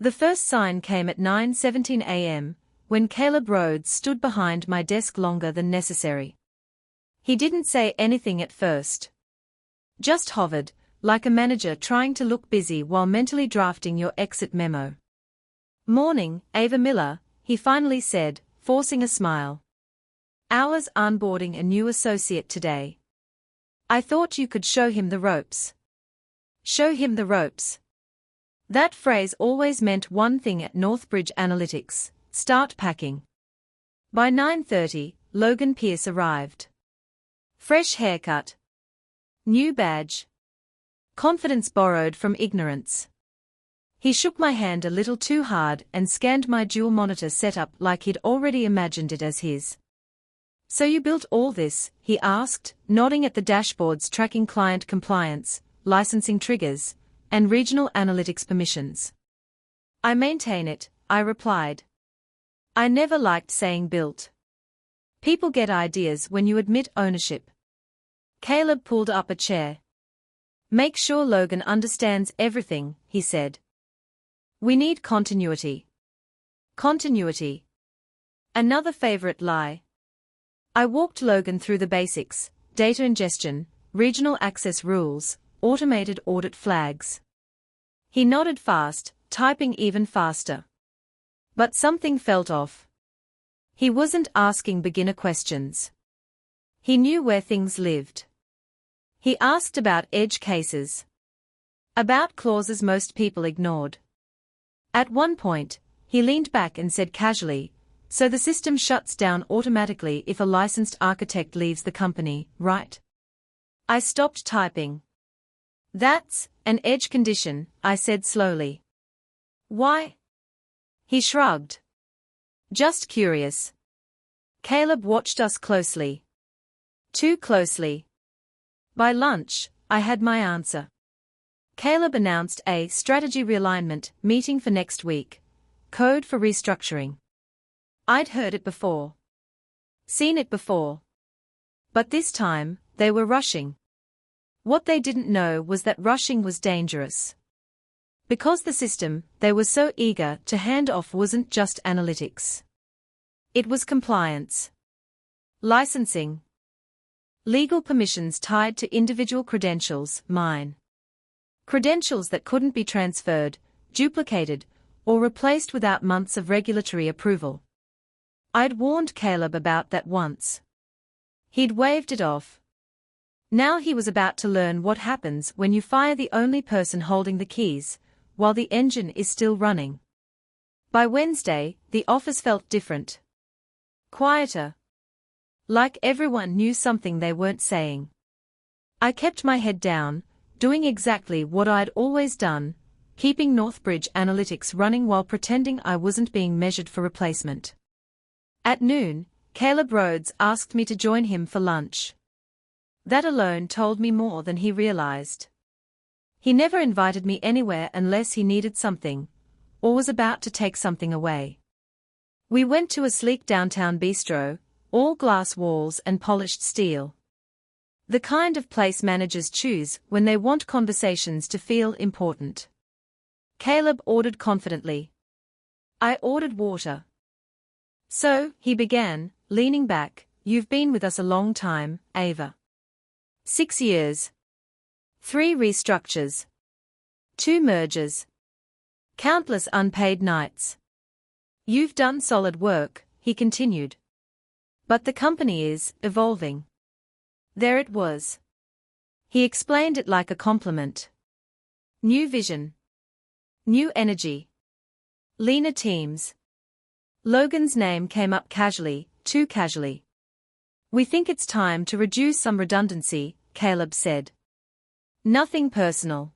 The first sign came at 9:17 a.m., when Caleb Rhodes stood behind my desk longer than necessary. He didn't say anything at first. Just hovered, like a manager trying to look busy while mentally drafting your exit memo. "Morning, Ava Miller," he finally said, forcing a smile. "Hours onboarding a new associate today. I thought you could show him the ropes." Show him the ropes. That phrase always meant one thing at Northbridge Analytics: start packing. By 9:30, Logan Pierce arrived. Fresh haircut. New badge. Confidence borrowed from ignorance. He shook my hand a little too hard and scanned my dual monitor setup like he'd already imagined it as his. "So you built all this?" he asked, nodding at the dashboards tracking client compliance, licensing triggers, and regional analytics permissions. "I maintain it," I replied. I never liked saying built. People get ideas when you admit ownership. Caleb pulled up a chair. "Make sure Logan understands everything," he said. "We need continuity." Continuity. Another favorite lie. I walked Logan through the basics: data ingestion, regional access rules, automated audit flags. He nodded fast, typing even faster. But something felt off. He wasn't asking beginner questions. He knew where things lived. He asked about edge cases. About clauses most people ignored. At one point, he leaned back and said casually, "So the system shuts down automatically if a licensed architect leaves the company, right?" I stopped typing. "That's an edge condition," I said slowly. "Why?" He shrugged. "Just curious." Caleb watched us closely. Too closely. By lunch, I had my answer. Caleb announced a strategy realignment meeting for next week. Code for restructuring. I'd heard it before. Seen it before. But this time, they were rushing. What they didn't know was that rushing was dangerous. Because the system they were so eager to hand off wasn't just analytics. It was compliance. Licensing. Legal permissions tied to individual credentials, mine. Credentials that couldn't be transferred, duplicated, or replaced without months of regulatory approval. I'd warned Caleb about that once. He'd waved it off. Now he was about to learn what happens when you fire the only person holding the keys, while the engine is still running. By Wednesday, the office felt different. Quieter. Like everyone knew something they weren't saying. I kept my head down, doing exactly what I'd always done, keeping Northbridge Analytics running while pretending I wasn't being measured for replacement. At noon, Caleb Rhodes asked me to join him for lunch. That alone told me more than he realized. He never invited me anywhere unless he needed something, or was about to take something away. We went to a sleek downtown bistro, all glass walls and polished steel. The kind of place managers choose when they want conversations to feel important. Caleb ordered confidently. I ordered water. "So," he began, leaning back, "you've been with us a long time, Ava." 6 years. 3 restructures. 2 mergers. Countless unpaid nights. "You've done solid work," he continued. "But the company is evolving." There it was. He explained it like a compliment. New vision. New energy. Leaner teams. Logan's name came up casually, too casually. "We think it's time to reduce some redundancy," Caleb said. "Nothing personal.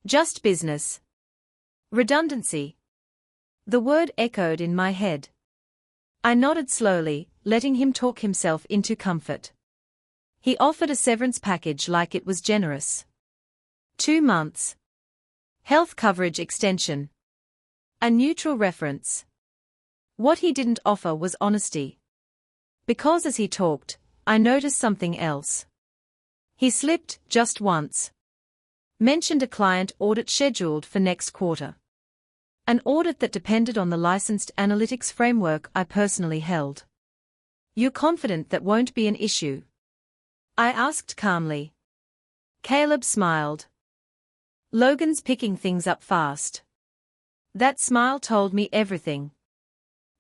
Just business." Redundancy. The word echoed in my head. I nodded slowly, letting him talk himself into comfort. He offered a severance package like it was generous. 2 months. Health coverage extension. A neutral reference. What he didn't offer was honesty. Because as he talked, I noticed something else. He slipped, just once. Mentioned a client audit scheduled for next quarter. An audit that depended on the licensed analytics framework I personally held. You're confident that won't be an issue? I asked calmly. Caleb smiled. Logan's picking things up fast. That smile told me everything.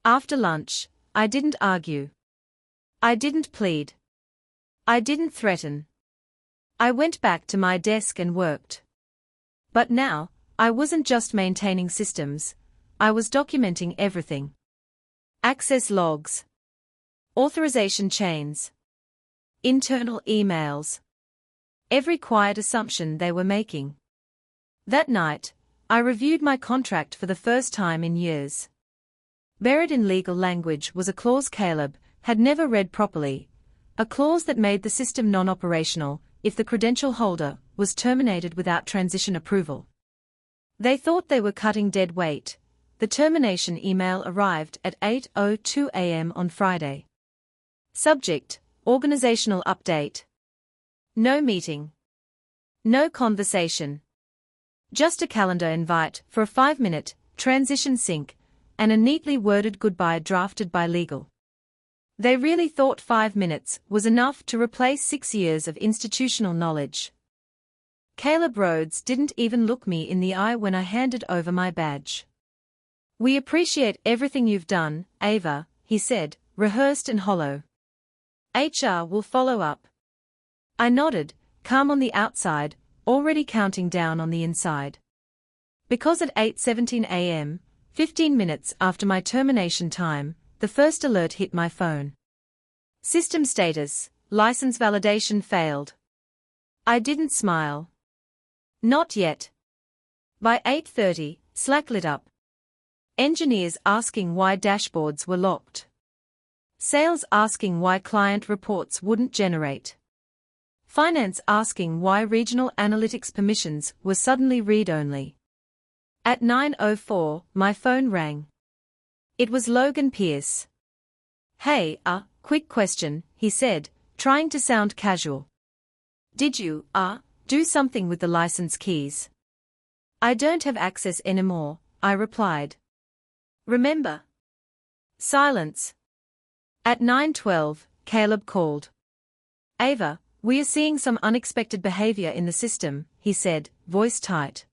After lunch, I didn't argue. I didn't plead. I didn't threaten. I went back to my desk and worked. But now, I wasn't just maintaining systems, I was documenting everything. Access logs. Authorization chains. Internal emails. Every quiet assumption they were making. That night, I reviewed my contract for the first time in years. Buried in legal language was a clause Caleb had never read properly, a clause that made the system non-operational if the credential holder was terminated without transition approval. They thought they were cutting dead weight. The termination email arrived at 8:02 a.m. on Friday. Subject: Organizational update. No meeting. No conversation. Just a calendar invite for a 5-minute transition sync and a neatly worded goodbye drafted by legal. They really thought 5 minutes was enough to replace 6 years of institutional knowledge. Caleb Rhodes didn't even look me in the eye when I handed over my badge. We appreciate everything you've done, Ava, he said, rehearsed and hollow. HR will follow up. I nodded, calm on the outside, already counting down on the inside. Because at 8:17 a.m., 15 minutes after my termination time, the first alert hit my phone. System status: license validation failed. I didn't smile. Not yet. By 8:30, Slack lit up. Engineers asking why dashboards were locked. Sales asking why client reports wouldn't generate. Finance asking why regional analytics permissions were suddenly read-only. At 9:04, my phone rang. It was Logan Pierce. Hey, quick question, he said, trying to sound casual. Did you, do something with the license keys? I don't have access anymore, I replied. Remember? Silence. At 9:12, Caleb called. Ava, we are seeing some unexpected behavior in the system, he said, voice tight.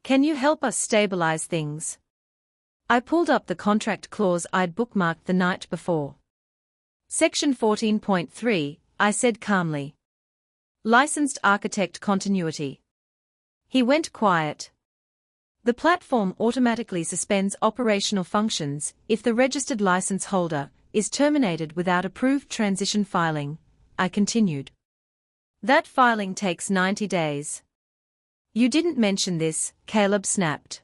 Can you help us stabilize things? I pulled up the contract clause I'd bookmarked the night before. Section 14.3, I said calmly. Licensed architect continuity. He went quiet. The platform automatically suspends operational functions if the registered license holder is terminated without approved transition filing, I continued. That filing takes 90 days. You didn't mention this, Caleb snapped.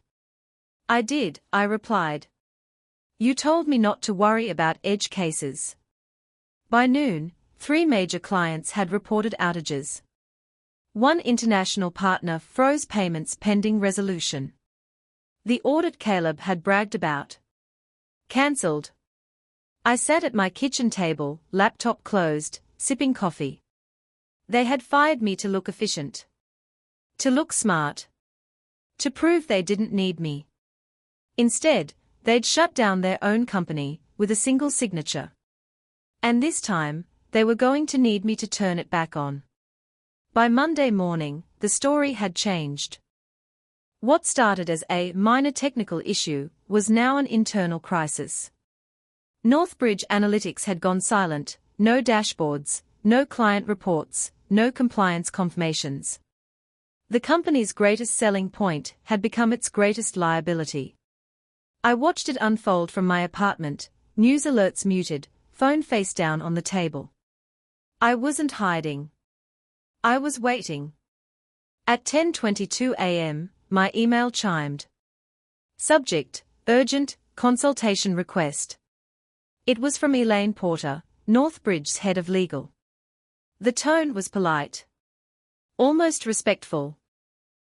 I did, I replied. You told me not to worry about edge cases. By noon, 3 major clients had reported outages. One international partner froze payments pending resolution. The audit Caleb had bragged about. Cancelled. I sat at my kitchen table, laptop closed, sipping coffee. They had fired me to look efficient. To look smart. To prove they didn't need me. Instead, they'd shut down their own company with a single signature. And this time, they were going to need me to turn it back on. By Monday morning, the story had changed. What started as a minor technical issue was now an internal crisis. Northbridge Analytics had gone silent, no dashboards, no client reports, no compliance confirmations. The company's greatest selling point had become its greatest liability. I watched it unfold from my apartment, news alerts muted, phone face down on the table. I wasn't hiding. I was waiting. At 10:22 a.m., my email chimed. Subject: Urgent, consultation request. It was from Elaine Porter, Northbridge's head of legal. The tone was polite. Almost respectful.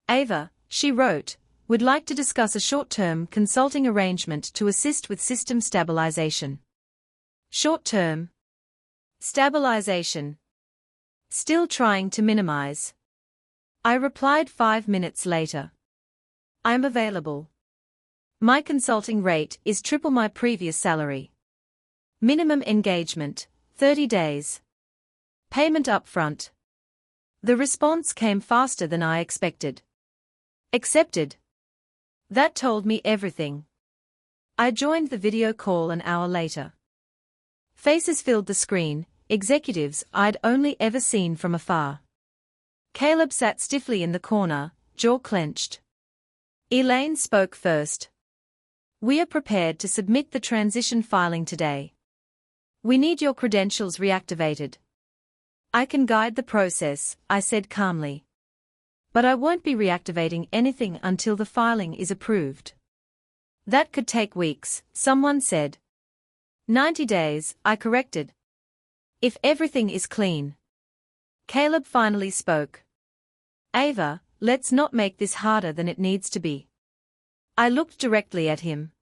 Ava, she wrote, would like to discuss a short-term consulting arrangement to assist with system stabilization. Short-term stabilization. Still trying to minimize. I replied 5 minutes later. I'm available. My consulting rate is triple my previous salary. Minimum engagement, 30 days. Payment upfront. The response came faster than I expected. Accepted. That told me everything. I joined the video call an hour later. Faces filled the screen, executives I'd only ever seen from afar. Caleb sat stiffly in the corner, jaw clenched. Elaine spoke first. We are prepared to submit the transition filing today. We need your credentials reactivated. I can guide the process, I said calmly. But I won't be reactivating anything until the filing is approved. That could take weeks, someone said. 90 days, I corrected. If everything is clean. Caleb finally spoke. Ava, let's not make this harder than it needs to be. I looked directly at him.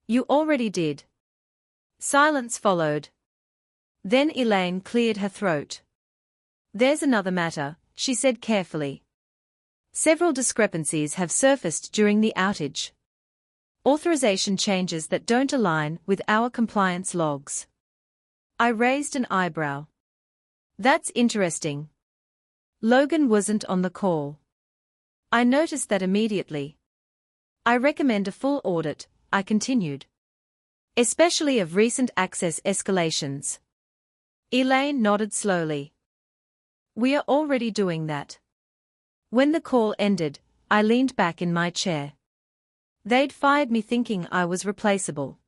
You already did. Silence followed. Then Elaine cleared her throat. There's another matter, she said carefully. Several discrepancies have surfaced during the outage. Authorization changes that don't align with our compliance logs. I raised an eyebrow. That's interesting. Logan wasn't on the call. I noticed that immediately. I recommend a full audit, I continued. Especially of recent access escalations. Elaine nodded slowly. We are already doing that. When the call ended, I leaned back in my chair. They'd fired me thinking I was replaceable.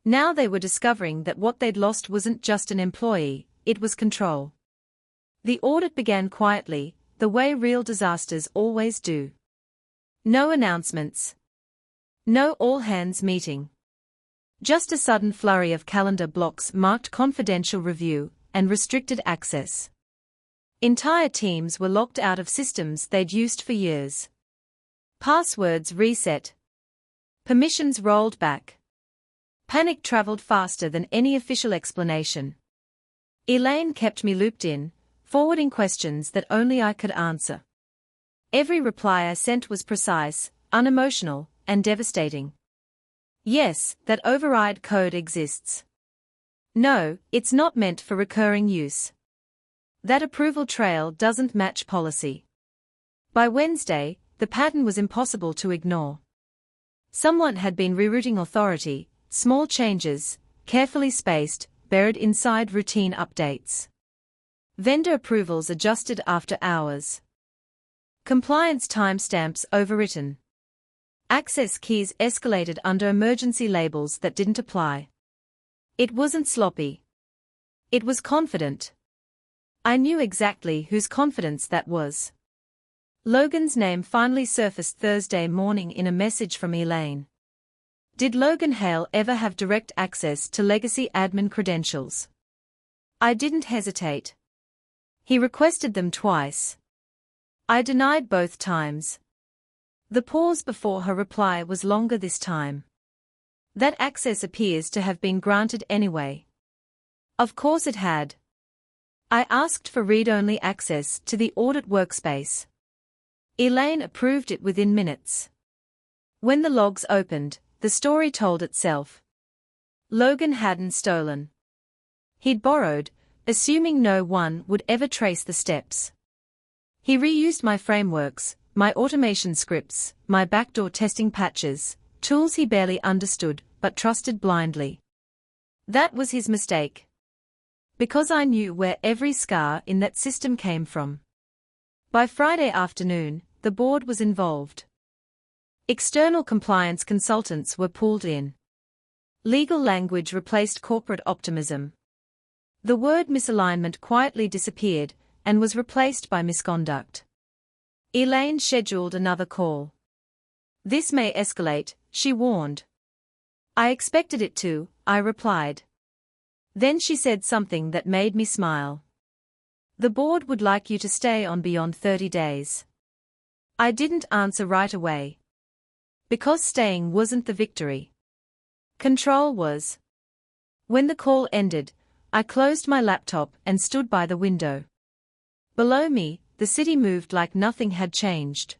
Now they were discovering that what they'd lost wasn't just an employee, it was control. The audit began quietly, the way real disasters always do. No announcements. No all-hands meeting. Just a sudden flurry of calendar blocks marked confidential review and restricted access. Entire teams were locked out of systems they'd used for years. Passwords reset. Permissions rolled back. Panic traveled faster than any official explanation. Elaine kept me looped in, forwarding questions that only I could answer. Every reply I sent was precise, unemotional, and devastating. Yes, that override code exists. No, it's not meant for recurring use. That approval trail doesn't match policy. By Wednesday, the pattern was impossible to ignore. Someone had been rerouting authority, small changes, carefully spaced, buried inside routine updates. Vendor approvals adjusted after hours. Compliance timestamps overwritten. Access keys escalated under emergency labels that didn't apply. It wasn't sloppy. It was confident. I knew exactly whose confidence that was. Logan's name finally surfaced Thursday morning in a message from Elaine. Did Logan Hale ever have direct access to legacy admin credentials? I didn't hesitate. He requested them twice. I denied both times. The pause before her reply was longer this time. That access appears to have been granted anyway. Of course it had. I asked for read-only access to the audit workspace. Elaine approved it within minutes. When the logs opened, the story told itself. Logan hadn't stolen. He'd borrowed, assuming no one would ever trace the steps. He reused my frameworks, my automation scripts, my backdoor testing patches, tools he barely understood but trusted blindly. That was his mistake. Because I knew where every scar in that system came from. By Friday afternoon, the board was involved. External compliance consultants were pulled in. Legal language replaced corporate optimism. The word misalignment quietly disappeared and was replaced by misconduct. Elaine scheduled another call. This may escalate, she warned. I expected it to, I replied. Then she said something that made me smile. The board would like you to stay on beyond 30 days. I didn't answer right away. Because staying wasn't the victory. Control was. When the call ended, I closed my laptop and stood by the window. Below me, the city moved like nothing had changed.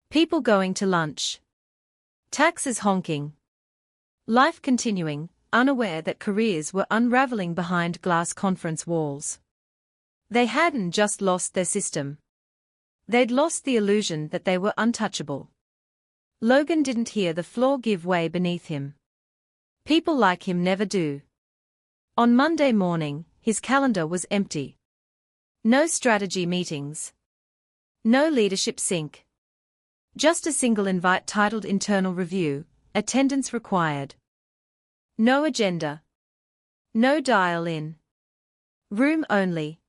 People going to lunch. Taxes honking. Life continuing, unaware that careers were unraveling behind glass conference walls. They hadn't just lost their system. They'd lost the illusion that they were untouchable. Logan didn't hear the floor give way beneath him. People like him never do. On Monday morning, his calendar was empty. No strategy meetings. No leadership sync. Just a single invite titled Internal Review, attendance required. No agenda. No dial-in. Room only.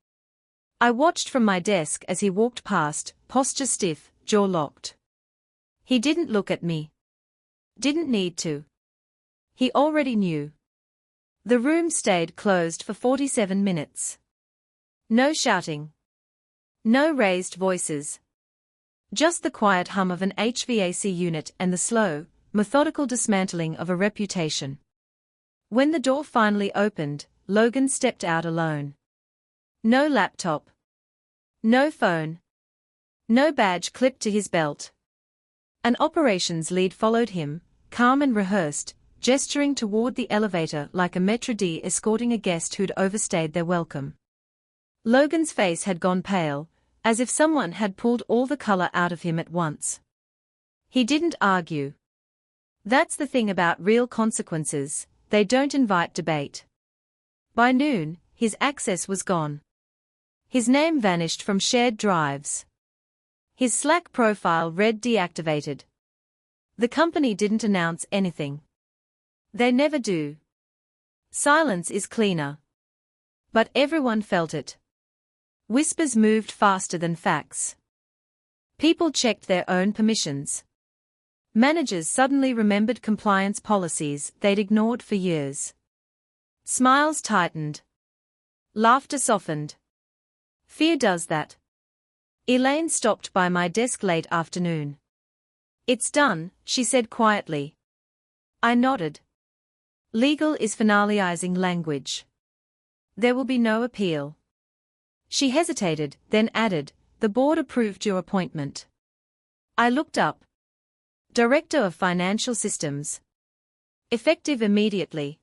I watched from my desk as he walked past, posture stiff, jaw locked. He didn't look at me. Didn't need to. He already knew. The room stayed closed for 47 minutes. No shouting. No raised voices. Just the quiet hum of an HVAC unit and the slow, methodical dismantling of a reputation. When the door finally opened, Logan stepped out alone. No laptop. No phone. No badge clipped to his belt. An operations lead followed him, calm and rehearsed, gesturing toward the elevator like a maître d' escorting a guest who'd overstayed their welcome. Logan's face had gone pale, as if someone had pulled all the color out of him at once. He didn't argue. That's the thing about real consequences, they don't invite debate. By noon, his access was gone. His name vanished from shared drives. His Slack profile read deactivated. The company didn't announce anything. They never do. Silence is cleaner. But everyone felt it. Whispers moved faster than facts. People checked their own permissions. Managers suddenly remembered compliance policies they'd ignored for years. Smiles tightened. Laughter softened. Fear does that. Elaine stopped by my desk late afternoon. It's done, she said quietly. I nodded. Legal is finalizing language. There will be no appeal. She hesitated, then added, the board approved your appointment. I looked up. Director of Financial Systems. Effective immediately.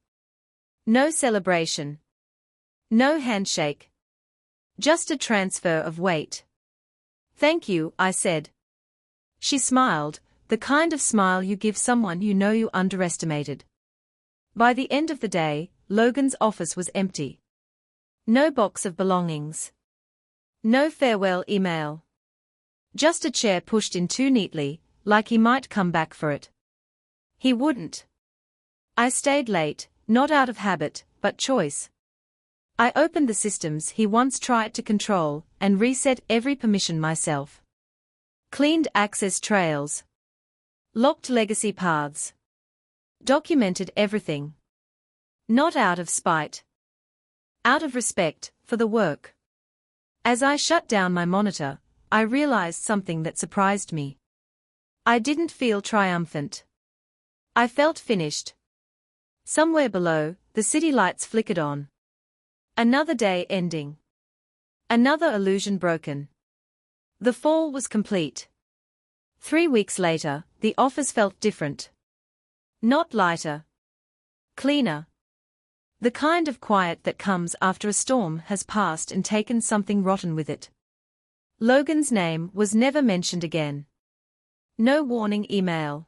No celebration. No handshake. Just a transfer of weight. Thank you, I said. She smiled, the kind of smile you give someone you know you underestimated. By the end of the day, Logan's office was empty. No box of belongings. No farewell email. Just a chair pushed in too neatly, like he might come back for it. He wouldn't. I stayed late, not out of habit, but choice. I opened the systems he once tried to control, and reset every permission myself. Cleaned access trails. Locked legacy paths. Documented everything. Not out of spite. Out of respect for the work. As I shut down my monitor, I realized something that surprised me. I didn't feel triumphant. I felt finished. Somewhere below, the city lights flickered on. Another day ending. Another illusion broken. The fall was complete. 3 weeks later, the office felt different. Not lighter. Cleaner. The kind of quiet that comes after a storm has passed and taken something rotten with it. Logan's name was never mentioned again. No warning email.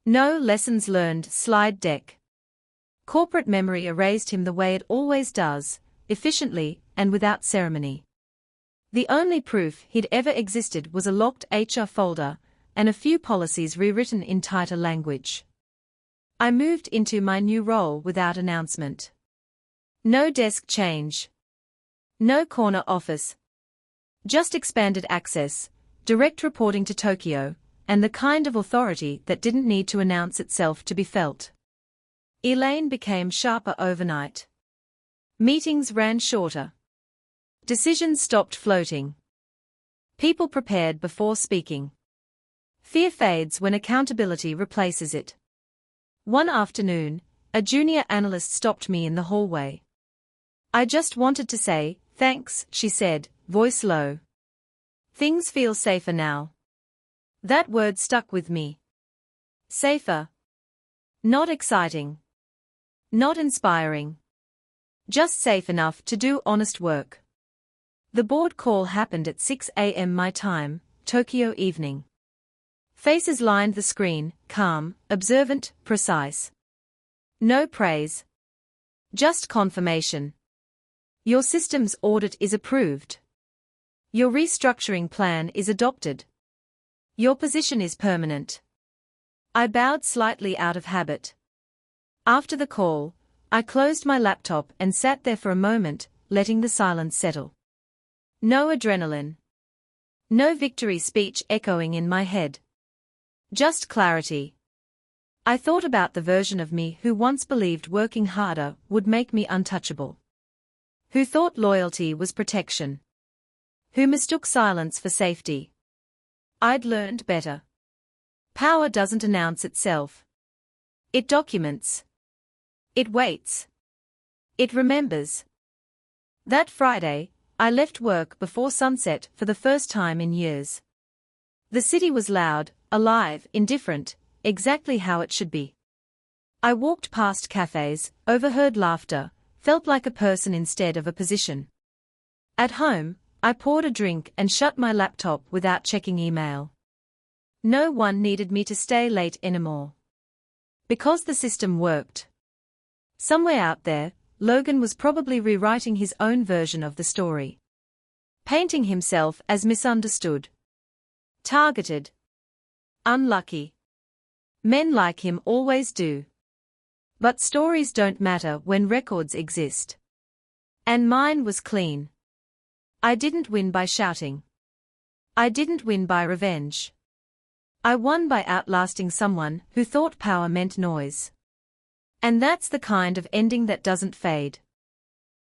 No lessons learned slide deck. Corporate memory erased him the way it always does, efficiently and without ceremony. The only proof he'd ever existed was a locked HR folder, and a few policies rewritten in tighter language. I moved into my new role without announcement. No desk change. No corner office. Just expanded access, direct reporting to Tokyo, and the kind of authority that didn't need to announce itself to be felt. Elaine became sharper overnight. Meetings ran shorter. Decisions stopped floating. People prepared before speaking. Fear fades when accountability replaces it. One afternoon, a junior analyst stopped me in the hallway. I just wanted to say, thanks, she said, voice low. Things feel safer now. That word stuck with me. Safer. Not exciting. Not inspiring. Just safe enough to do honest work. The board call happened at 6 a.m. my time, Tokyo evening. Faces lined the screen, calm, observant, precise. No praise. Just confirmation. Your systems audit is approved. Your restructuring plan is adopted. Your position is permanent. I bowed slightly out of habit. After the call, I closed my laptop and sat there for a moment, letting the silence settle. No adrenaline. No victory speech echoing in my head. Just clarity. I thought about the version of me who once believed working harder would make me untouchable. Who thought loyalty was protection. Who mistook silence for safety. I'd learned better. Power doesn't announce itself. It documents. It waits. It remembers. That Friday, I left work before sunset for the first time in years. The city was loud, alive, indifferent, exactly how it should be. I walked past cafes, overheard laughter, felt like a person instead of a position. At home, I poured a drink and shut my laptop without checking email. No one needed me to stay late anymore. Because the system worked. Somewhere out there, Logan was probably rewriting his own version of the story. Painting himself as misunderstood. Targeted. Unlucky. Men like him always do. But stories don't matter when records exist. And mine was clean. I didn't win by shouting. I didn't win by revenge. I won by outlasting someone who thought power meant noise. And that's the kind of ending that doesn't fade.